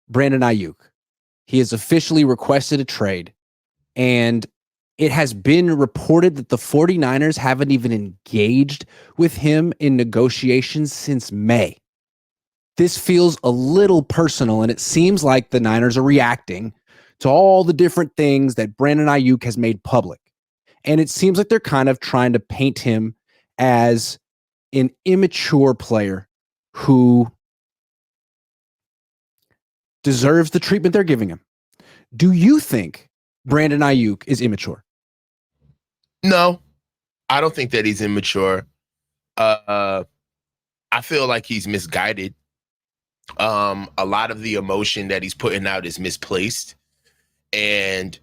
Brandon Aiyuk. He has officially requested a trade, and it has been reported that the 49ers haven't even engaged with him in negotiations since May. This feels a little personal, and it seems like the Niners are reacting to all the different things that Brandon Aiyuk has made public. And it seems like they're kind of trying to paint him as an immature player who deserves the treatment they're giving him. Do you think Brandon Aiyuk is immature? No, I don't think that he's immature. I feel like he's misguided. A lot of the emotion that he's putting out is misplaced. And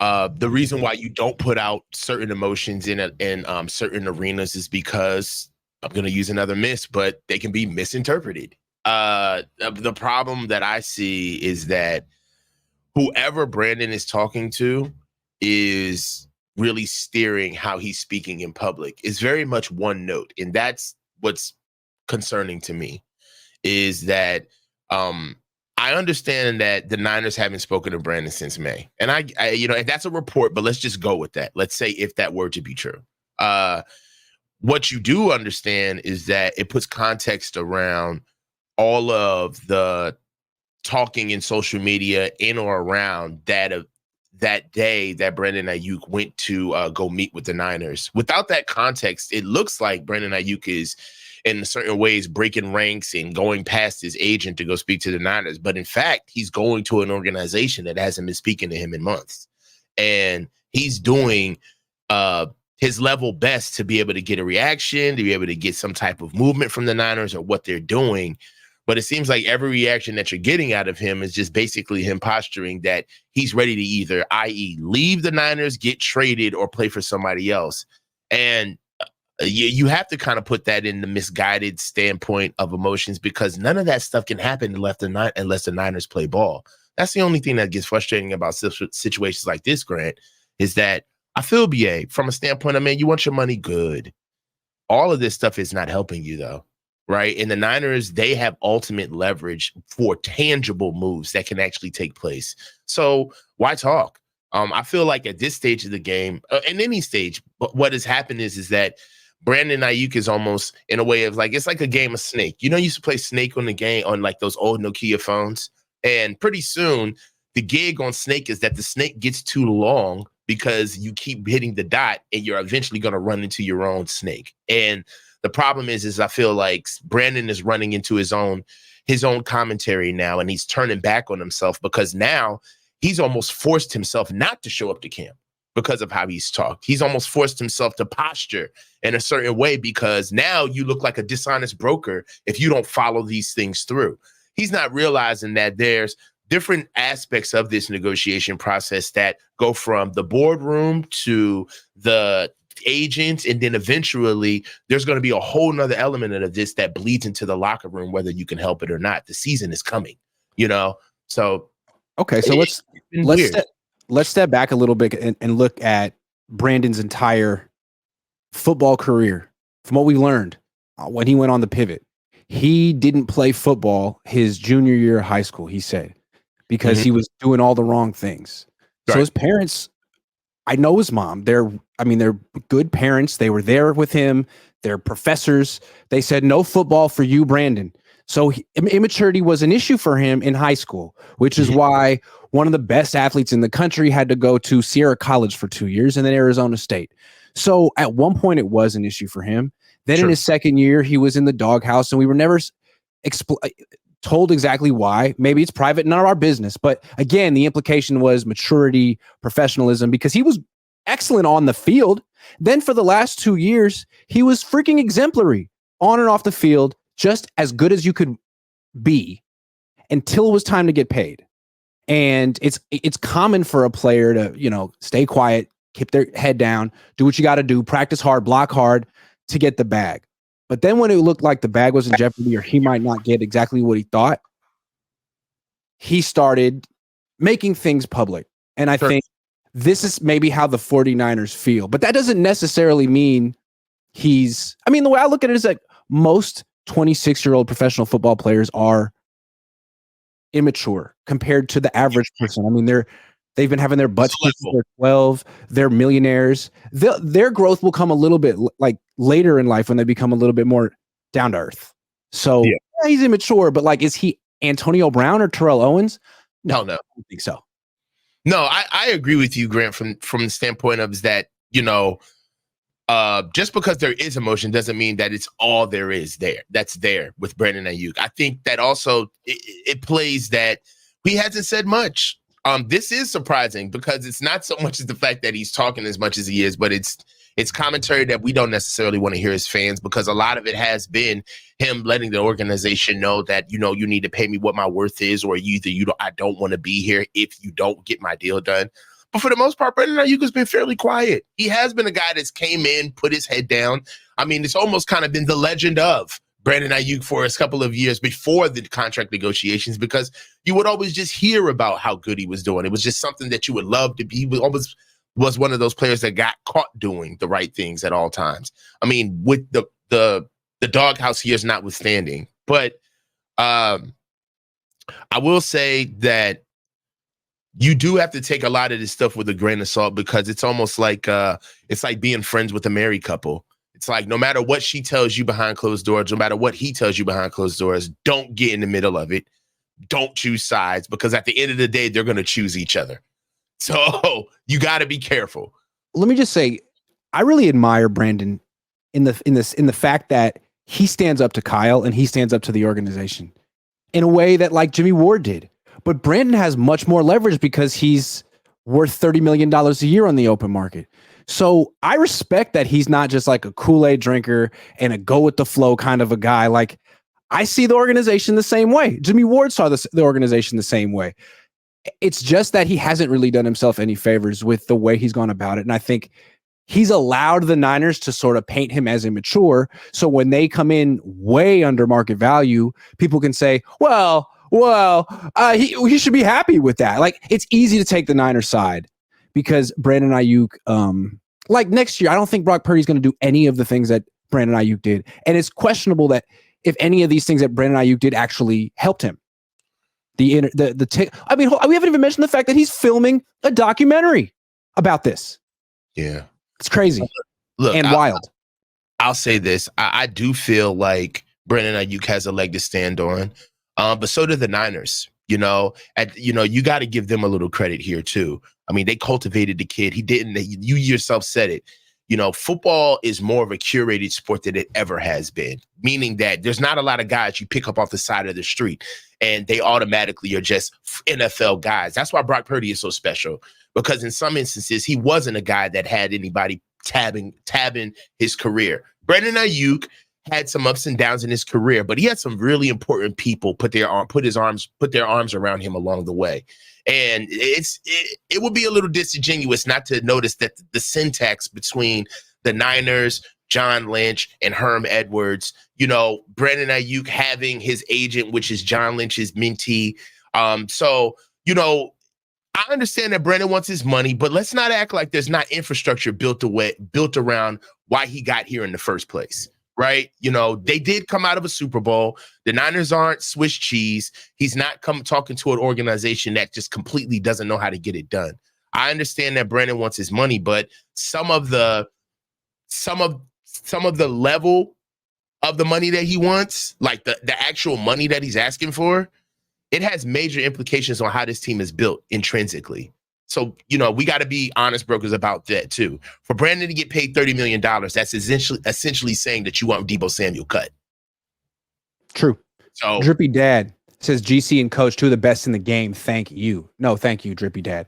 the reason why you don't put out certain emotions in certain arenas is because I'm going to use another but they can be misinterpreted. The problem that I see is that whoever Brandon is talking to is really steering how he's speaking in public. It's very much one note. And that's what's concerning to me, is that I understand that the Niners haven't spoken to Brandon since May. And I and that's a report, but let's just go with that. Let's say if that were to be true. What you do understand is that it puts context around all of the talking in social media in or around that day that Brandon Aiyuk went to go meet with the Niners. Without that context, it looks like Brandon Aiyuk is in certain ways breaking ranks and going past his agent to go speak to the Niners. But in fact, he's going to an organization that hasn't been speaking to him in months. And he's doing his level best to be able to get a reaction, to be able to get some type of movement from the Niners or what they're doing. But it seems like every reaction that you're getting out of him is just basically him posturing that he's ready to either, i.e., leave the Niners, get traded, or play for somebody else. And you have to kind of put that in the misguided standpoint of emotions, because none of that stuff can happen unless the Niners play ball. That's the only thing that gets frustrating about situations like this, Grant, is that I feel BA from a standpoint of, man, you want your money good. All of this stuff is not helping you, though. Right. And the Niners, they have ultimate leverage for tangible moves that can actually take place. So why talk? I feel like at this stage of the game, in any stage, but what has happened is that Brandon Aiyuk is almost in a way of like, it's like a game of Snake. You used to play Snake on the game on like those old Nokia phones. And pretty soon the gig on Snake is that the snake gets too long because you keep hitting the dot and you're eventually going to run into your own snake. And the problem is I feel like Brandon is running into his own commentary now, and he's turning back on himself because now he's almost forced himself not to show up to camp because of how he's talked. He's almost forced himself to posture in a certain way because now you look like a dishonest broker if you don't follow these things through. He's not realizing that there's different aspects of this negotiation process that go from the boardroom to the agents, and then eventually there's going to be a whole nother element of this that bleeds into the locker room, whether you can help it or not. The season is coming, so okay, so let's step back a little bit and look at Brandon's entire football career. From what we learned when he went on the pivot, he didn't play football his junior year of high school, he said, because he was doing all the wrong things. Right. So his parents, I know his mom, they're good parents. They were there with him. They're professors. They said, no football for you, Brandon. So immaturity was an issue for him in high school, which is why one of the best athletes in the country had to go to Sierra College for 2 years and then Arizona State. So at one point it was an issue for him. Then in his second year, he was in the doghouse, and we were never told exactly why. Maybe it's private, none of our business. But again, the implication was maturity, professionalism, because he was excellent on the field. Then for the last 2 years, he was freaking exemplary on and off the field, just as good as you could be until it was time to get paid. And it's common for a player to, stay quiet, keep their head down, do what you got to do, practice hard, block hard to get the bag. But then when it looked like the bag was in jeopardy or he might not get exactly what he thought, he started making things public. And I think this is maybe how the 49ers feel. But that doesn't necessarily mean the way I look at it is that most 26-year-old professional football players are immature compared to the average person. I mean, they've been having their butts kicked since they're 12. They're millionaires. Their growth will come a little bit like later in life when they become a little bit more down to earth. So yeah, he's immature, but like, is he Antonio Brown or Terrell Owens? No, I don't think so. No, I agree with you, Grant, from the standpoint of is that, just because there is emotion doesn't mean that it's all there is that's there with Brandon Aiyuk. I think that also it plays that he hasn't said much. This is surprising because it's not so much as the fact that he's talking as much as he is, but it's commentary that we don't necessarily want to hear as fans, because a lot of it has been him letting the organization know that, you need to pay me what my worth is, or I don't want to be here if you don't get my deal done. But for the most part, Brandon Aiyuk has been fairly quiet. He has been a guy that's came in, put his head down. I mean, it's almost kind of been the legend of Brandon Aiyuk for a couple of years before the contract negotiations, because you would always just hear about how good he was doing. It was just something that you would love to be. He was one of those players that got caught doing the right things at all times. I mean, with the doghouse years notwithstanding. But I will say that you do have to take a lot of this stuff with a grain of salt, because it's almost like it's like being friends with a married couple. It's like, no matter what she tells you behind closed doors, no matter what he tells you behind closed doors, don't get in the middle of it. Don't choose sides, because at the end of the day, they're going to choose each other. So you got to be careful. Let me just say, I really admire Brandon in the fact that he stands up to Kyle and he stands up to the organization in a way that like Jimmy Ward did. But Brandon has much more leverage because he's worth $30 million a year on the open market. So I respect that he's not just like a Kool-Aid drinker and a go with the flow kind of a guy. Like, I see the organization the same way. Jimmy Ward saw the organization the same way. It's just that he hasn't really done himself any favors with the way he's gone about it. And I think he's allowed the Niners to sort of paint him as immature. So when they come in way under market value, people can say, well, he should be happy with that. Like, it's easy to take the Niners side because Brandon Aiyuk, like next year, I don't think Brock Purdy's going to do any of the things that Brandon Aiyuk did. And it's questionable that if any of these things that Brandon Aiyuk did actually helped him. I mean, we haven't even mentioned the fact that he's filming a documentary about this. Yeah. It's crazy. Look, and wild. I'll say this. I do feel like Brandon Aiyuk has a leg to stand on. But so do the Niners. You got to give them a little credit here too. I mean, they cultivated the kid. He didn't. You yourself said it. Football is more of a curated sport than it ever has been, meaning that there's not a lot of guys you pick up off the side of the street and they automatically are just NFL guys. That's why Brock Purdy is so special, because in some instances, he wasn't a guy that had anybody tabbing his career. Brandon Aiyuk had some ups and downs in his career, but he had some really important people put their arms around him along the way. And it would be a little disingenuous not to notice that the syntax between the Niners, John Lynch, and Herm Edwards, Brandon Aiyuk having his agent, which is John Lynch's mentee. So I understand that Brandon wants his money, but let's not act like there's not infrastructure built around why he got here in the first place. Right. They did come out of a Super Bowl. The Niners aren't Swiss cheese. He's not talking to an organization that just completely doesn't know how to get it done. I understand that Brandon wants his money, but some of the level of the money that he wants, like the actual money that he's asking for, it has major implications on how this team is built intrinsically. So, we got to be honest brokers about that, too. For Brandon to get paid $30 million, that's essentially saying that you want Deebo Samuel cut. True. So, Drippy Dad says GC and Coach, two of the best in the game. Thank you. No, thank you, Drippy Dad.